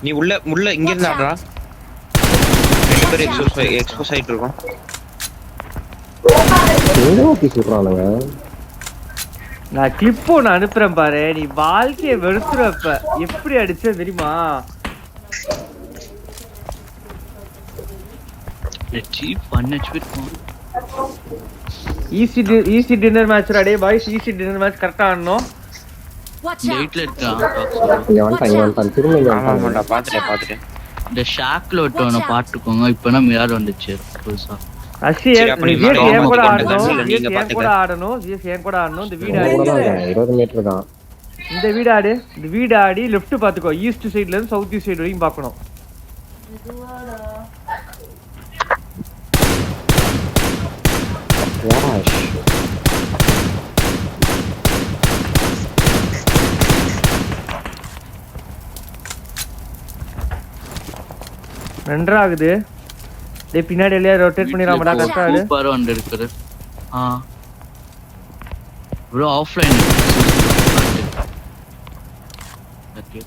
நீ உள்ள உள்ள இங்க இருந்து ஆடுறா. ரெண்டு பேரும் எக்ஸ்போஸ் ஆயிட்டு இருக்கோம். எங்க ஊத்தி சுடுறானுங்க? நான் கிளிப் ஒன்று அனுப்புறேன் பாரு, நீ வாழ்க்கையை வெறுத்துறப்ப எப்படி அடிச்ச தெரியுமா? ஈஸி டின்னர் மேட்ச் டே பாய்ஸ், ஈஸி டின்னர் மேட்ச் கரெக்டா ஆடணும். வெயிட்ல இருக்கான். இங்க வந்துட்டான் திரும்ப இங்க வந்துட்டான். ஆமாடா பாத்துட்டேன். இந்த ஷாக்ல ஒட்டவன பாத்துக்கோங்க. இப்பனா மிரார் வந்துச்சு புதுசா. அஷியர் அப்படி ஜிஎஸ் மாறி ஏன் கூட மாத்தி ஆடணும், கொண்டு ஜிஎஸ் நீங்க ஏன் கூட ஆடணும், ஜிஎஸ் ஏன் கூட ஆடணும். இந்த வீடு ஆடி 20 மீட்டர் தான். இந்த வீடு ஆடு, இந்த வீடு ஆடி லெஃப்ட் பாத்துக்கோ. ஈஸ்ட் சைடுல இருந்து சவுத் ஈஸ்ட் சைடு வரைக்கும் பாக்கணும். வாஷ் ரெண்டரை ஆகுது. டேய் பின்னாடி எல்லாம் ரொட்டேட் பண்ணிராமடா கரெக்டா ஆடு. சூப்பரா வந்து இருக்குது. Bro offline. ஓகே.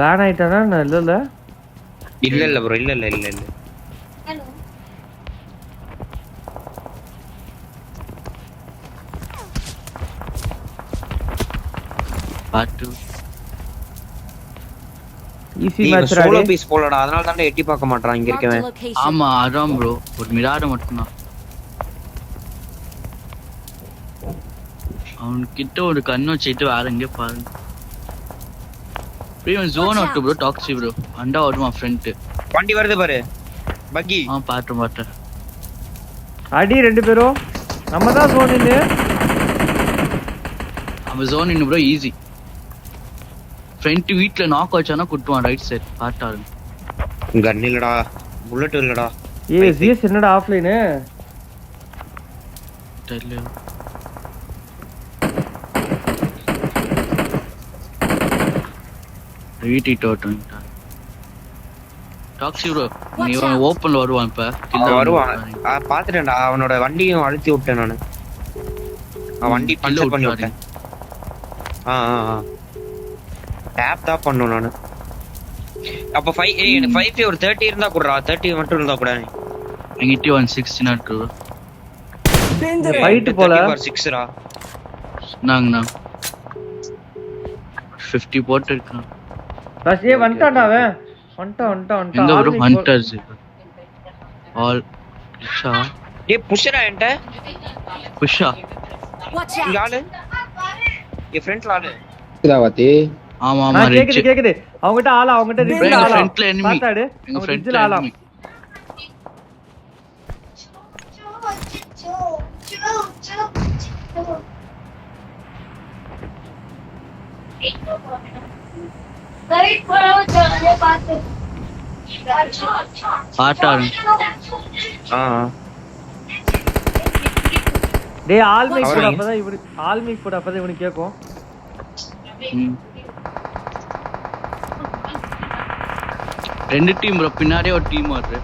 பேன் ஆயிட்டானா? இல்ல இல்ல ப்ரோ இல்ல. ஹலோ பாட்டு ஈஸி நீ மேட்ச் சோலோ ஆடு. பீஸ் போலடா, அதனால தான் எட்டி பார்க்க மாட்டான் இங்க இருக்கவன். ஆமா அதான் ப்ரோ. ஒரு மிரார் மட்டும் தான். அவன்கிட்ட ஒரு கண்ணு வச்சுட்டு வேற எங்கே பாருங்க. ப்ரீவன் zone out bro. Taxi bro அண்டா வருமா ஃப்ரண்ட். வண்டி வருது பாரு, பக்கி. பாட்டு அடி ரெண்டு பேரும். நம்ம தான் ஜோன் இல்ல. அவன் ஜோன் இன்னும் ப்ரோ ஈஸி. ஃப்ரண்ட் வீட்ல நாக் வச்சானா குட்டுவான் ரைட் சைடு. பாட்டாரு கன் இல்லடா, புல்லட் இல்லடா. ஏய் ஜிஎஸ் என்னடா ஆஃப்லைன்? தெரியல. வீட்டிட்டு ஓட்டுட்டா. டாக்ஸி ப்ரோ நீ ஓப்பன்ல வருவான் இப்ப. வருவான். பாத்துட்டேன்டா, அவனோட வண்டியும் அழுத்தி விட்டேன் நானு. வண்டி பஞ்சர் பண்ணி விட்டேன். டேப் தான் பண்ணணும் நானு. அப்ப 5 ஒரு 30 இருந்தா கூடடா. 30 மட்டும் இருந்தா கூட. எங்கிட்ட 160 இருக்கு. ஃபைட் போல 6ரா. நாங்க 50 போட்டு இருக்கான். பஸ் ஏ வந்துட்டான்டா அவன். வந்துட்டான். எங்க ப்ரோ ஹண்டர்ஸ் ஆல் புஷா. டேய் புஷ்ரா என்கிட்ட. புஷா இங்க ஆளு. என் ஃப்ரெண்ட்ல ஆளு. இதாவத்தி. ஆமா கேக்குது. அவங்கிட்ட ஆளா, அவங்கிட்ட ரிட்ஜ்ல ஆளா. ஃப்ரண்ட்ல எனிமி. பாத்தாடு. எங்க ஃப்ரண்ட்ல ஆளா. பாட்டாரு. டேய் ஆல்மேக் போட அப்பதான் இவரு ஆல்மேக் போட அப்பதான் இவனுக்கு கேக்கும். ரெண்டு டீம் ப்ரோ. பின்னாடியே ஒரு டீம் வருது.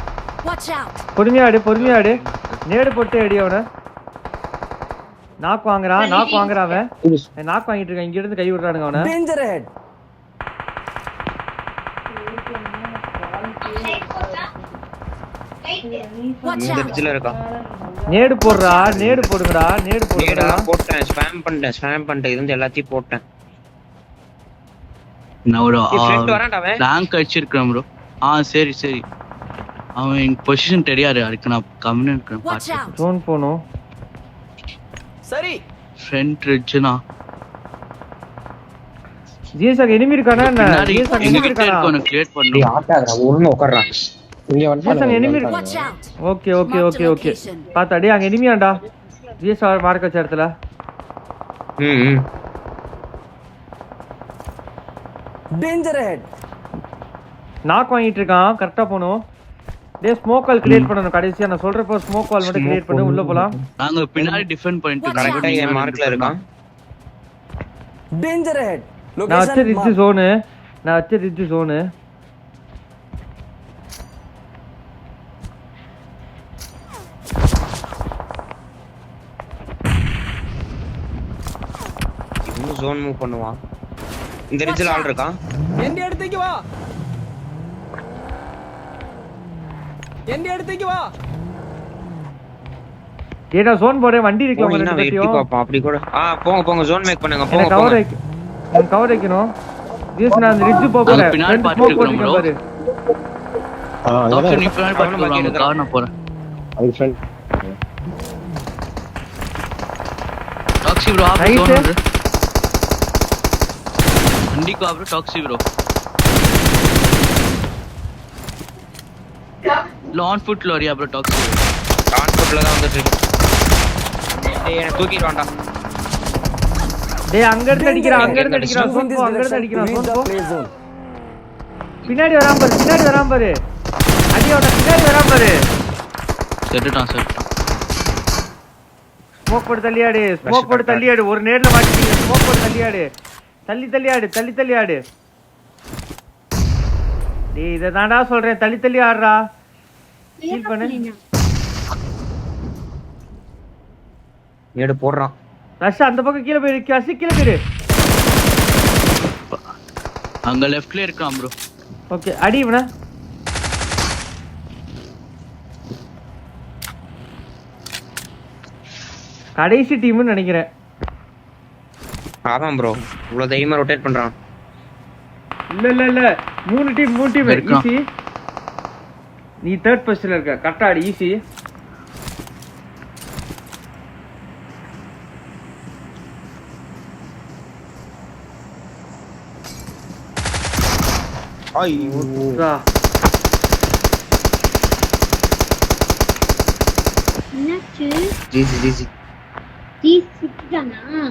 பொறுமையா ஆடு. நேடு போட்டு அடி அவனை. நாக் வாங்குறான் அவன். நாக் வாங்கிட்டு இருக்கான். இங்க இருந்து கை விடுறானுங்க அவனை. இந்த ரிட்ஜ்ல இருக்கா. நேடு போடுங்கடா. போட்டேன். ஸ்பாம் பண்ணிட்டேன். இருந்து எல்லாத்தையும் போட்டேன். நான் ஒரு ஃப்ரெண்ட் வரான்டா அவன். லாங்க் அடிச்சிருக்கேன் ப்ரோ. சரி அவன் பொசிஷன் தெரியாது. அதுக்கு நான் கம்மியா இருக்கேன். பாத்து ஜோன் போணும். சரி ஃப்ரண்ட் ரிட்ஜ்னா ஜிஎஸ்ஆர் எனிமி இருக்கானா? ஜிஎஸ்ஆர் எனிமி இருக்கானா? கிளியர் டேய் பண்ணு. ஆட்டாதடா, ஒண்ணு உட்கார்றா. இங்க ஜிஎஸ்ஆர் எனிமி வந்துட்டாங்க. ஓகே. பாத்தா டேய் அங்க எனிமியாண்டா. ஜிஎஸ்ஆர் மார்க் வச்ச இடத்துல. Danger head. நாக் வாங்கிட்டு இருக்கான். கரெக்டா போணும். டேய் ஸ்மோக் வால் கிரியேட் பண்ணனும். கடைசியா நான் சொல்றப்போ ஸ்மோக் வால் மட்டும் கிரியேட் பண்ணி உள்ள போலாம். நாங்க பின்னாடி டிஃபெண்ட் பண்ணிட்டு கரெக்ட்டா என் மார்க்ல இருக்கான். Danger head. நான் வச்ச ரிட்ஜ் ஜோனு. ஜோன் மூவ் பண்ணுவான். இந்த ரிட்ஜ்ல ஆள் இருக்கான். എന്റെ അടുത്തേക്ക് വാ എന്റെ അടുത്തേക്ക് വാ ஏடா ஜோன் போறேன் வண்டி இருக்கு உங்க போனா ரெண்டு வெட்டி பேத்தையும் பாப்போம். அப்படி கூட போங்க போங்க ஜோன் மேக் பண்ணுங்க. போங்க எனக்கு கவர் போங்க. வைக்க எனக்கு கவர் வைக்கணும். ஜீஸ் நான் அந்த ரிட்ஜ் போக போறேன். பின்னாடி ரெண்டு பார்த்துட்டு ஸ்மோக் இருக்கோம் போட்டுக்க bro. பாரு. டாக்டர் நீ பின்னாடி பார்த்து கார் நான் போறேன். அது friend taxi bro app Right. ஜோன் வந்து வண்டி கோ ப்ரோ டாக்ஸி ப்ரோ லான் ஃபுட் லோரியா ப்ரோ டாக்ஸி கான்ஃபுட்ல தான் வந்துட்டு இருக்கு. டேய் என்ன தூக்கிடுவான்டா. டேய் அங்க இருந்து அடிக்கிறான் அங்க இருந்து அடிக்கிறான் Move in ஜோன் this போ அங்க இருந்து direction to அடிக்கிறான் reach ஜோன் the போ play zone. பின்னாடி வராம பாரு பின்னாடி வராம பாரு அடியோட பின்னாடி வராம பாரு செட்டுட்டான் ஸ்மோக் போட்டு தள்ளியாடு ஸ்மோக் போட்டு தள்ளியாடு ஒரு நேர்ல மாட்டிட்டீங்க ஸ்மோக் போட்டு தள்ளியாடு தள்ளி ஆடு டேய் இத தான்டா சொல்றேன் தள்ளி ஆடுறா ஹீல் பண்ணு ஏடு போடுறான். ரஷ் அந்த பக்கம் கீழ போய் கீழ போயிரு அங்க லெஃப்ட்ல இருக்கான் ப்ரோ. ஓகே அடி இவன கடைசி டீம்னு நினைக்கிறேன். ஆமாம் ப்ரோ. இவ்வளவு தைரியமா ரொட்டேட் பண்றான். இல்ல மூணு டீம் இருக்கான். ஈஸி. நீ தேர்ட் பொசிஷன்ல இருக்க கரெக்டா அடி ஈஸி. ஐயோ என்னாச்சு ஜிஜி ஜிஜி டீ சிக்கிட்டானா